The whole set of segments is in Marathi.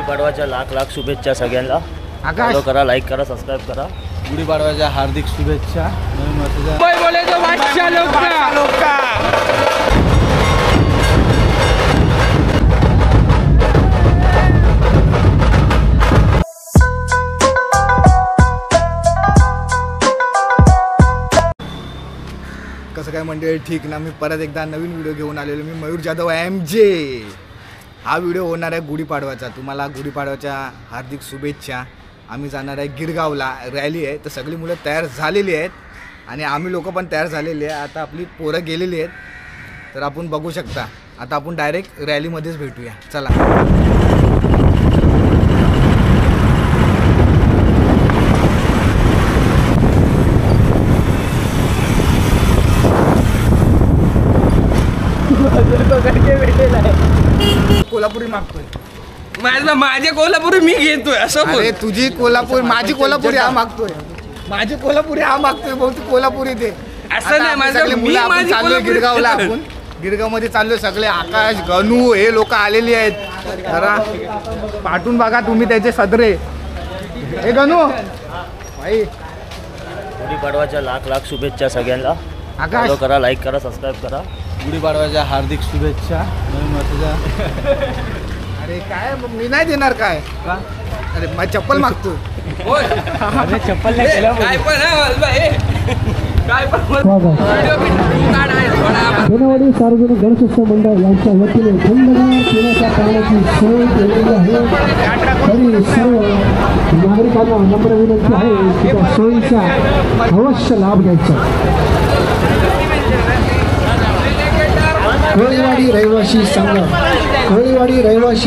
गुढीपाडवाच्या लाख लाख शुभेच्छा सगळ्यांना. फॉलो करा, लाईक करा, सबस्क्राईब करा. गुढीपाडवाच्या हार्दिक शुभेच्छा. नवीन वर्षाच्या कसं काय मंडळी, ठीक ना. मी परत एकदा नवीन व्हिडिओ घेऊन आलेलो. मी मयूर जाधव MJ. हा व्हिडिओ होणार आहे गुढीपाडवाचा. तुम्हाला गुढीपाडवाच्या हार्दिक शुभेच्छा. आम्ही जाणार आहे गिरगावला, रॅली आहे. तर सगळी मुलं तयार झालेली आहेत आणि आम्ही लोक पण तयार झालेली आहे. आता आपली पोरं गेलेली आहेत, तर आपण बघू शकता. आता आपण डायरेक्ट रॅलीमध्येच भेटूया. चला. कोल्हापुरी मागतोय. माझे कोल्हापुरी मी घेतोय असं. अरे तुझी कोल्हापूर, माझी कोल्हापुरी हा मागतोय. माझी कोल्हापुरी हा मागतोय. बहुतेक कोल्हापुरी ते असं नाही. माझं मुलं आपण चाललोय गिरगावला. आपण गिरगावमध्ये चाललोय. सगळे आकाश, गणू हे लोक आलेली आहेत. जरा पाठून बघा तुम्ही त्याचे सदरे. हे गणू भाई, गुढीपाडवाच्या लाख लाख शुभेच्छा सगळ्यांना. आकाश फॉलो करा, लाईक करा, सबस्क्राईब करा. गुढीपाडवाच्या हार्दिक शुभेच्छा. नवीन वर्षाच्या. अरे काय मी नाही देणार काय. अरे माझी चप्पल मागतो. चप्पल काय पण धनवाडी सार्वजनिक गणेशोत्सव मंडळ यांच्या वतीने थंडगार पिण्याच्या पाण्याची सोय केलेली आहे. तरी सर्व नागरिकांना नम्र विनंती आहे की त्या सोयीचा अवश्य लाभ घ्यायचा. कोळीवाडी रहिवासी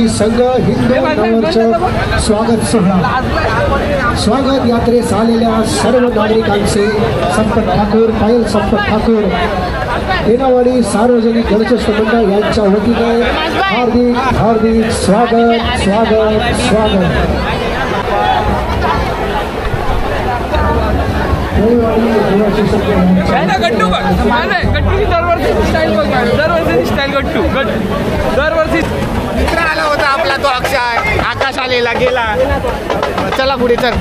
संघ हिंदू नववर्ष स्वागत सोहळा. स्वागत यात्रेस आलेल्या सर्व नागरिकांचे संपत ठाकूर, पायल संपत ठाकूर, धनवाडी सार्वजनिक गणेशोत्सव मंडळ यांच्या वतीने हार्दिक हार्दिक स्वागत स्वागत स्वागत. मित्र आला होता आपला तो अक्षय. आकाश आलेला गेला. चला पुढे चल.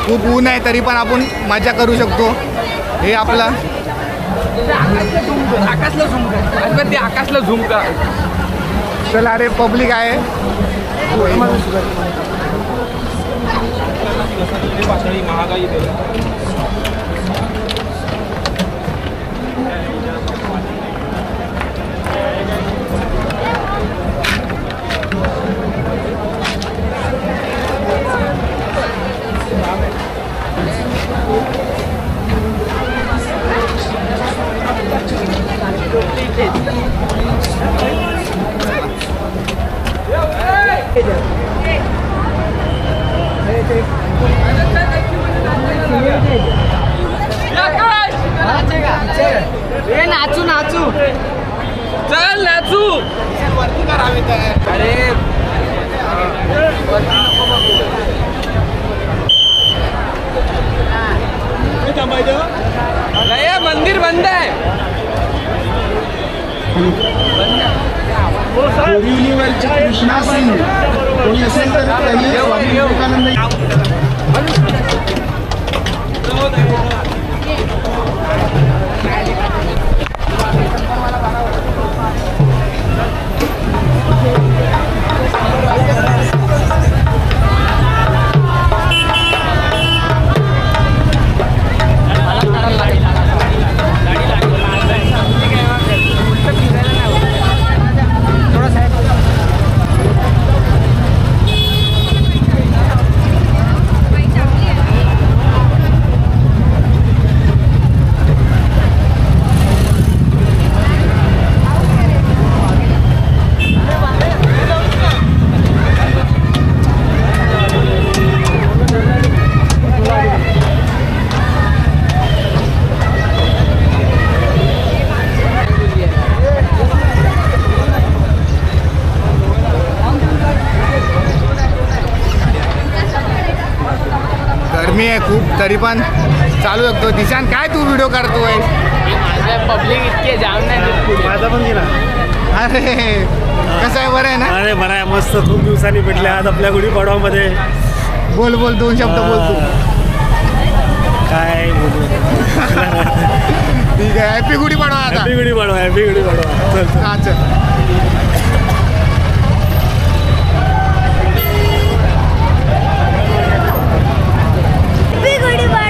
खूप ऊन आहे तरी पण आपण मजा करू शकतो. हे आपला आकाशला झुमका. चला. अरे पब्लिक आहे. महागाई नाचू नाचू चल नाचू. अरे मंदिर बंद आहे. कृष्णा सिंग कोणी असेल तर गरमी आहे खूप तरी पण चालू शकतो. दिशान काय तू व्हिडिओ करतोय? पब्लिक इतके जाम नाही. अरे कसं आहे, बरं आहे ना? अरे बरं आहे, मस्त. खूप दिवसांनी भेटले आज आपल्या गुढीपाडवामध्ये. बोल बोल, 2 शब्द बोल तू. काय बोलू. ठीक आहे, हॅपी गुढीपाडवा आता. Happy Gudhipadwa, happy Gudhipadwa. चल चल. हा चल.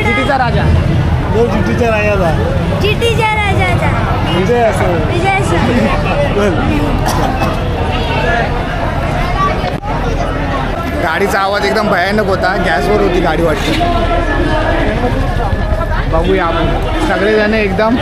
चिटीचा राजा. तो चिठ्ठीच्या राजाचा. चिठ्ठीच्या राजाचा विजय असो. विजय चल. गाडीचा आवाज एकदम भयानक होता. गॅसवर होती गाडी वाटली. बघूया आपण सगळेजण एकदम.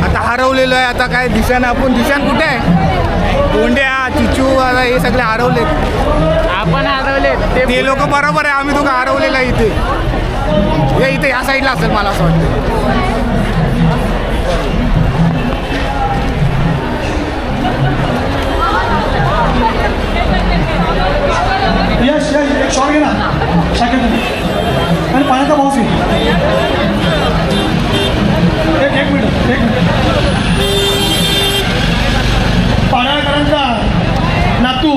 आता हरवलेलो आहे. आता काय दिशान आपण दिशान कुठे आहे? गोंड्या चिचू आता हे सगळे हरवलेत. आपण हरवले ते लोक बरोबर आहे, आम्ही दोघं हरवलेलं आहे इथे. हे इथे या साईडला असेल मला असं वाटतं. यश यश एक शॉट घे ना शाखेत आणि पाण्याचा पाऊस आहे. एक मिनिट पाण्याकरांचा नातू.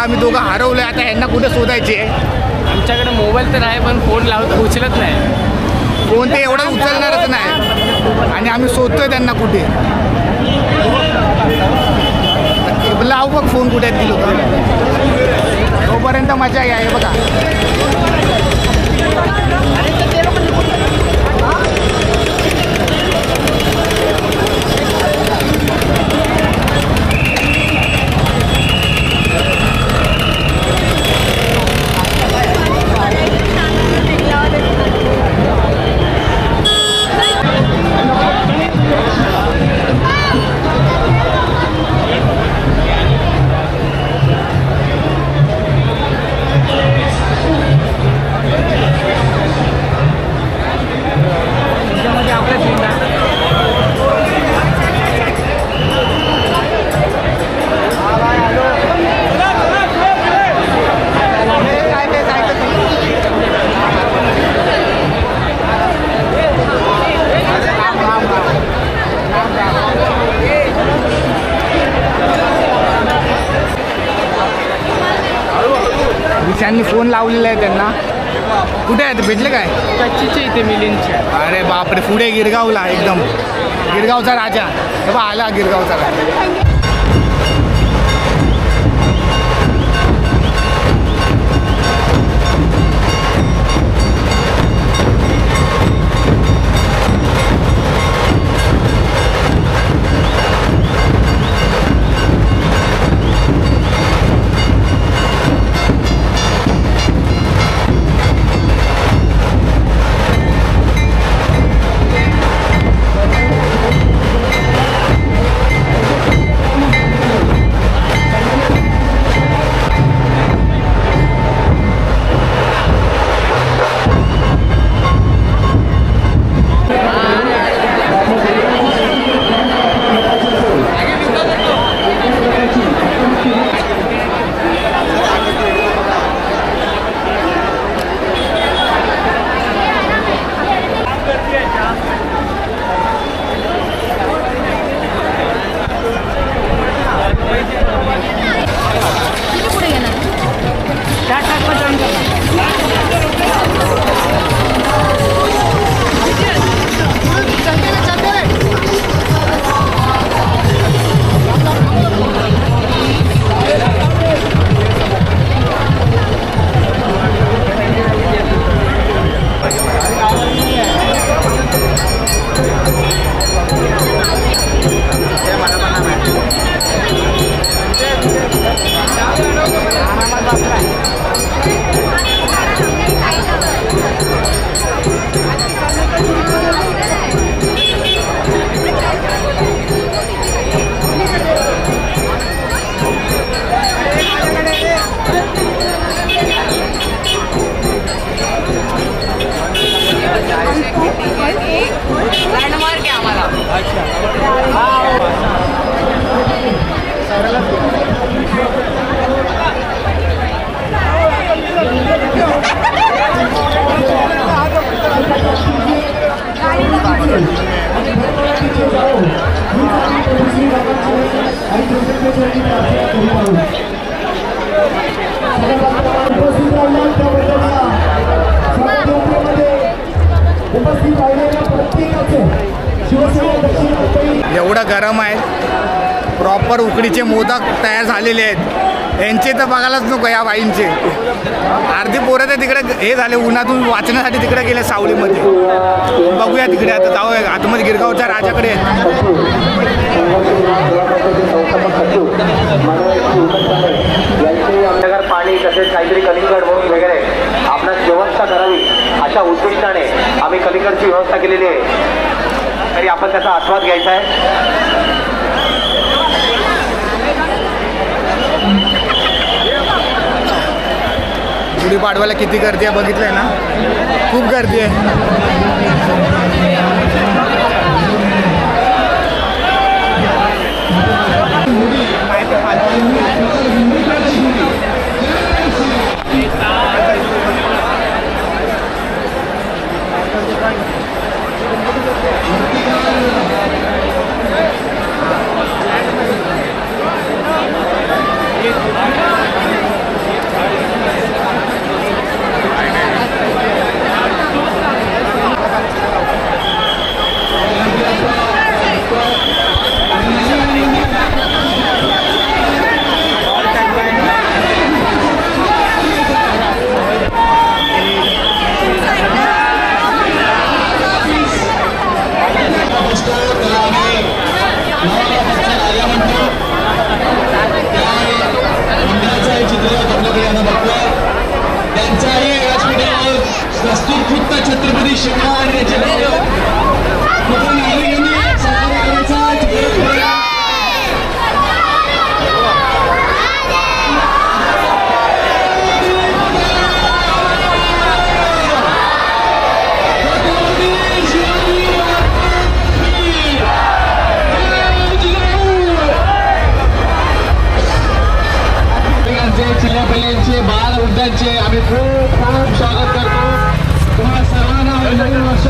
आम्ही दोघं हरवले. आता यांना कुठे शोधायचे? आमच्याकडे मोबाईल तर आहे पण फोन लावतो उचलत नाही. फोन ते एवढं उचलणारच नाही आणि आम्ही शोधतोय त्यांना कुठे. लाव बघ फोन कुठे आहेत ती लोक. तोपर्यंत मजा आहे बघा. त्यांनी फोन लावलेला आहे त्यांना. कुठे आहेत? भेटले काय? कच्चीचे इथे मिलिंदच्या. अरे बापरे, पुढे गिरगावला एकदम. गिरगावचा राजा. बाबा आला गिरगावचा राजा. एवढं गरम आहे, प्रॉपर उकडीचे मोदक तयार झालेले आहेत. यांचे तर बघायलाच नको या बाईंचे. अर्धी पोरं तर तिकडे हे झाले, उन्हातून वाचण्यासाठी तिकडे गेले सावलीमध्ये. बघूया तिकडे, आता जाऊया आतमध्ये गिरगावच्या राजाकडे. पाणी तसेच काहीतरी कलिंगड म्हणून वगैरे आपणास व्यवस्था करावी अशा उद्दिष्टाने आम्ही कलिंगडची व्यवस्था केलेली आहे. तरी आपण त्याचा आस्वाद घ्यायचा आहे. गुढीपाडव्याला किती गर्दी आहे बघितलंय ना, खूप गर्दी आहे. छत्रपती शिवाजी जिल्ह्यापल्ल्यांचे बालवृद्धांचे आम्ही खूप खूप स्वागत करतो. तुम्हाला सर्वांना नवीन वर्ष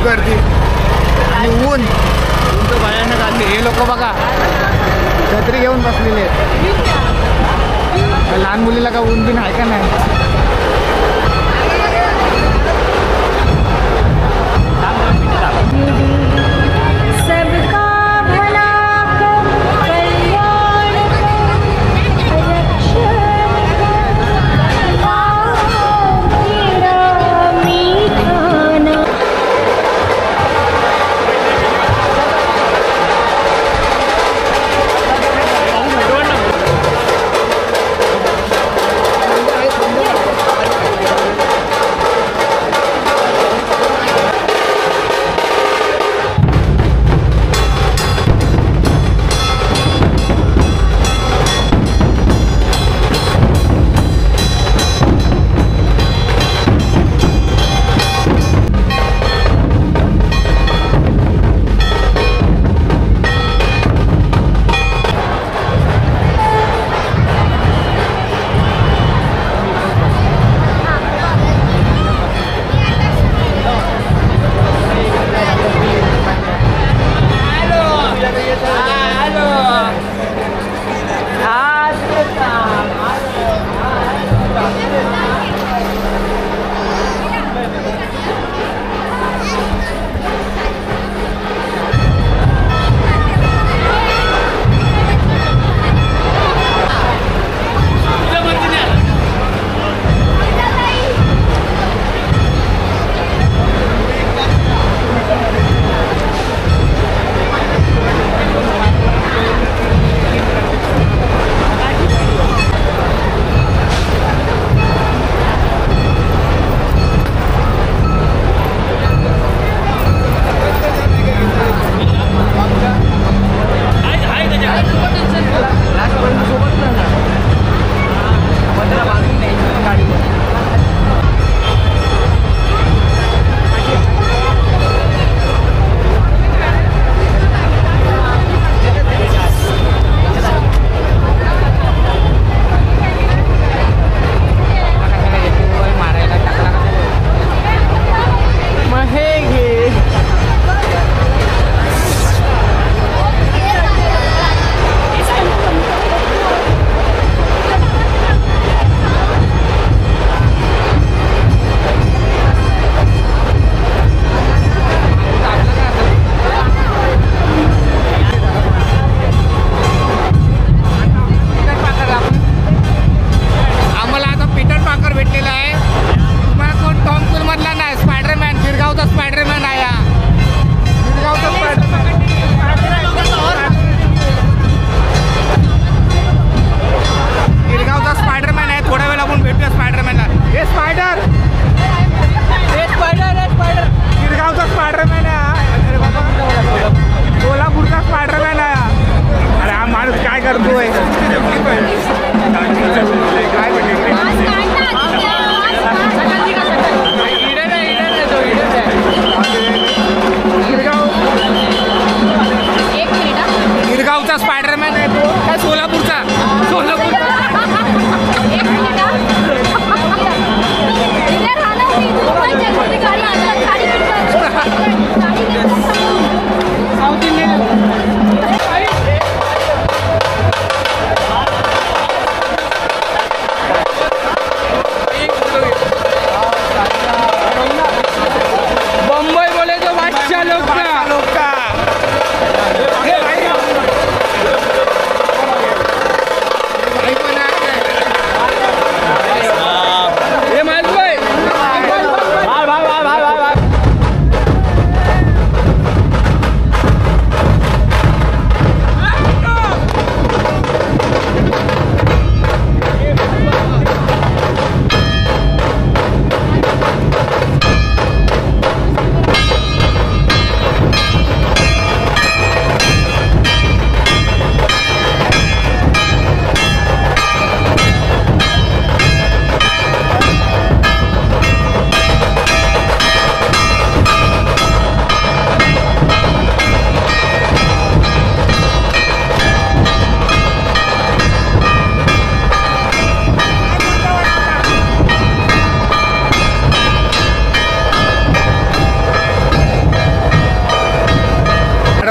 गर्दी आणि ऊन तर भयानक आली. हे लोक बघा छत्री घेऊन बसलेले आहेत. लहान मुलीला का ऊन बिन आहे का नाही.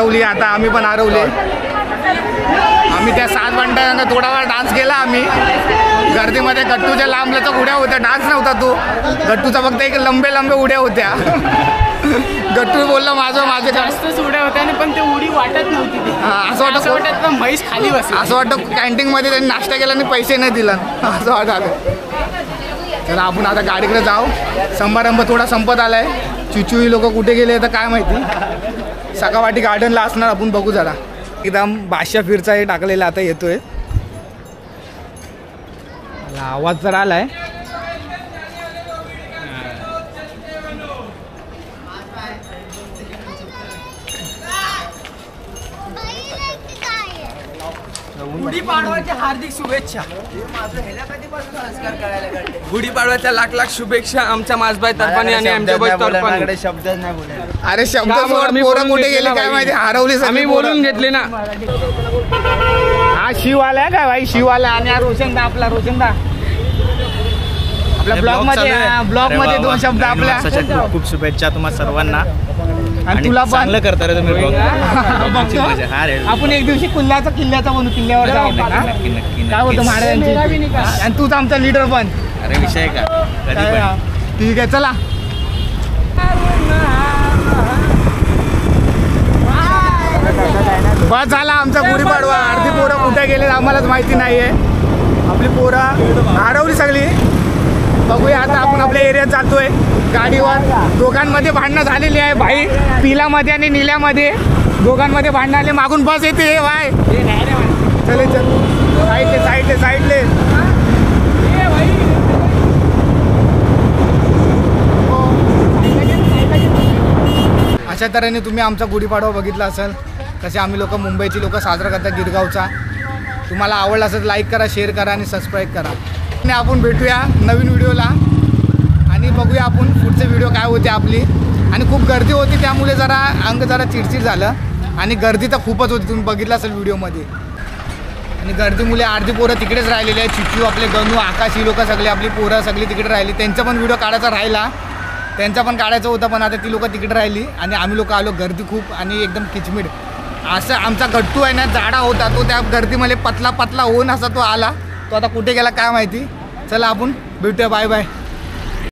हरवली, आता आम्ही पण हरवले. आम्ही त्या 7 घंटा थोडा वेळ डान्स केला आम्ही गर्दीमध्ये. गट्टूच्या लांबल्याच्या उड्या होत्या, डान्स नव्हता तो गट्टूचा, फक्त एक लंबे लंबे उड्या होत्या. गट्टू बोलला माझे जास्तच उड्या होत्या आणि पण ते उडी वाटत नव्हती ती. असं वाटत म्हैस खाली बसली. असं वाटतं कॅन्टीनमध्ये त्यांनी नाश्ता केला आणि पैसे नाही दिला असं वाटतं. तर आपण आता गाडीकडे जाऊ. समारंभ थोडा संपत आलाय. चिचुई लोक कुठे गेले तर काय माहिती. सकाळवाटी गार्डनला असणार, आपण बघू जरा. एकदम बादशाह फिरचा हे टाकलेला आता येतोय. आवाज तर आलाय. गुढीपाडव्याच्या हार्दिक शुभेच्छा. गुढीपाडव्याच्या लाख लाख शुभेच्छा आमच्या माझबाई तर्फाने आणि आमच्या बाई तर्फाने. शब्द नाही बोलले. अरे शब्द पोरं कुठे गेले काय माहिती, हरवली. आम्ही बोलून घेतले ना. हा शिववाला आहे का भाई, शिववाला. आणि हा रोशनदा, आपला रोशनदा आपल्या ब्लॉग मध्ये 2 शब्द आपल्या. खूप खूप शुभेच्छा तुम्हा सर्वांना. आणि तुला पण चांगलं करता रे तुम्ही. आपण एक दिवशी किल्ल्याचा बनू, किल्ल्यावर जाऊ. काय होतं महाराजांची. आणि तूच आमचा लीडर पण. अरे विषय का कधी पण. ठीक आहे चला. बस झाला आमचा गुढीपाडवा. अर्धी पोरं कुठे गेले आम्हालाच माहिती नाहीये. आपली पोरं हरवली सगळी. बघूया आता आपण आपल्या एरियात जातोय गाडीवर. दोघांमध्ये भांडणं झालेली आहे भाई, पिलामध्ये आणि निल्यामध्ये दोघांमध्ये भांडणं आले. मागून बस येते भाई. चले चल साईडले. अशा तऱ्हेने तुम्ही आमचा गुढीपाडवा बघितला असेल. कसे आम्ही लोक, मुंबईची लोक साजरा करतात गिरगावचा. तुम्हाला आवडला असेल लाईक करा, शेअर करा आणि सबस्क्राईब करा. आणि आपण भेटूया नवीन व्हिडिओला आणि बघूया आपण पुढचे व्हिडिओ काय होते आपली. आणि खूप गर्दी होती त्यामुळे जरा अंग जरा चिडचिड झालं. आणि गर्दी तर खूपच होती, तुम्ही बघितलं असेल व्हिडिओमध्ये. आणि गर्दीमुळे अर्धी पोरं तिकडेच राहिलेली आहे. चिचू, आपले गणू, आकाश, ही लोकं सगळे, आपली पोरं सगळी तिकडे राहिली. त्यांचा पण व्हिडिओ काढायचा राहिला, त्यांचा पण काढायचा होता, पण आता ती लोकं तिकडे राहिली. आणि आम्ही लोक आलो. गर्दी खूप आणि एकदम किचमिड. असं आमचा गट्टू आहे ना, जाडा होता तो, त्या गर्दीमध्ये पतला होऊन असा तो आला. तो आता कुठे गेला काय माहिती. चला आपण भेटूया. Bye bye.